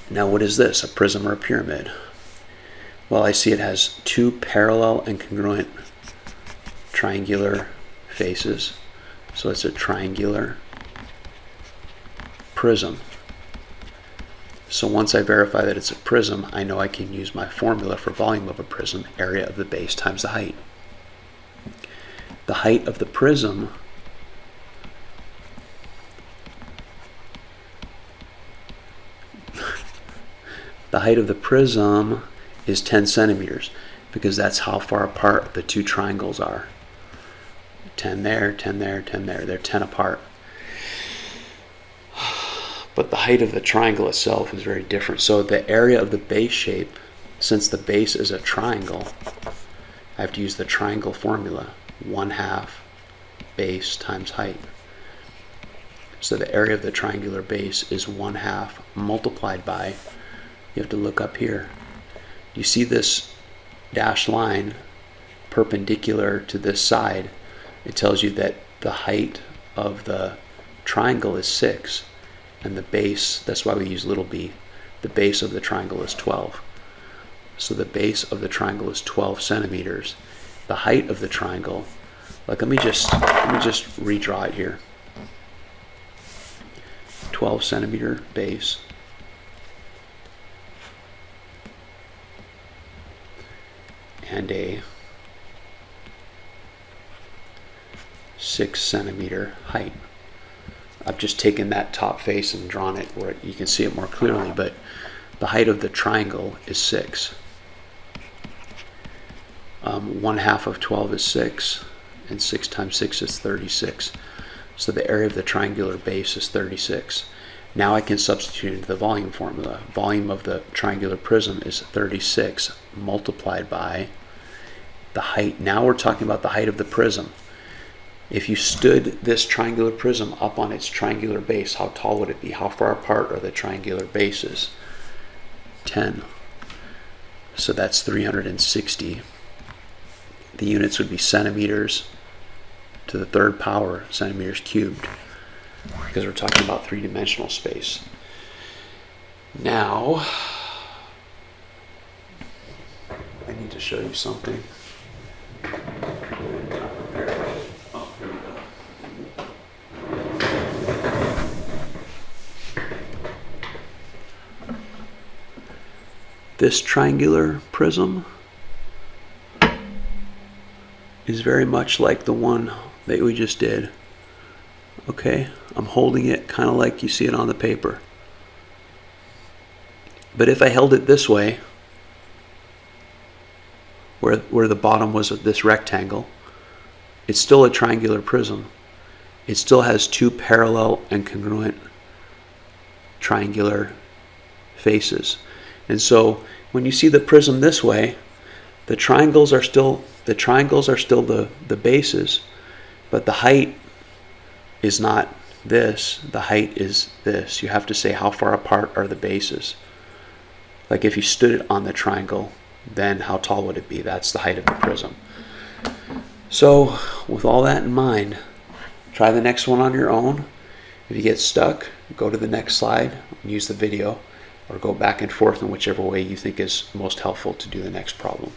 Now what is this, a prism or a pyramid? Well, I see it has two parallel and congruent triangular faces, so it's a triangular prism. So once I verify that it's a prism, I know I can use my formula for volume of a prism, area of the base times the height. The height of the prism is 10 centimeters because that's how far apart the two triangles are. 10 there, 10 there, 10 there. They're 10 apart. But the height of the triangle itself is very different. So the area of the base shape, since the base is a triangle, I have to use the triangle formula, 1/2 base times height. So the area of the triangular base is 1/2 multiplied by, you have to look up here. You see this dashed line perpendicular to this side. It tells you that the height of the triangle is 6, and the base, that's why we use little b, the base of the triangle is 12. So the base of the triangle is 12 centimeters. The height of the triangle, like let me just redraw it here. 12 centimeter base and a 6 centimeter height. I've just taken that top face and drawn it where you can see it more clearly, but the height of the triangle is 6. 1/2 of 12 is 6, and 6 times 6 is 36. So the area of the triangular base is 36. Now I can substitute into the volume formula. Volume of the triangular prism is 36 multiplied by the height. Now we're talking about the height of the prism. If you stood this triangular prism up on its triangular base, how tall would it be? How far apart are the triangular bases? 10. So that's 360. The units would be centimeters to the 3rd power, centimeters cubed, because we're talking about 3-dimensional space. Now, I need to show you something. This triangular prism is very much like the one that we just did. Okay, I'm holding it kind of like you see it on the paper. But if I held it this way, where the bottom was of this rectangle, it's still a triangular prism. It still has two parallel and congruent triangular faces. And so when you see the prism this way, the triangles are still the bases, but the height is not this, the height is this. You have to say how far apart are the bases. Like if you stood it on the triangle, then how tall would it be? That's the height of the prism. So with all that in mind, try the next one on your own. If you get stuck, go to the next slide and use the video, or go back and forth in whichever way you think is most helpful to do the next problem.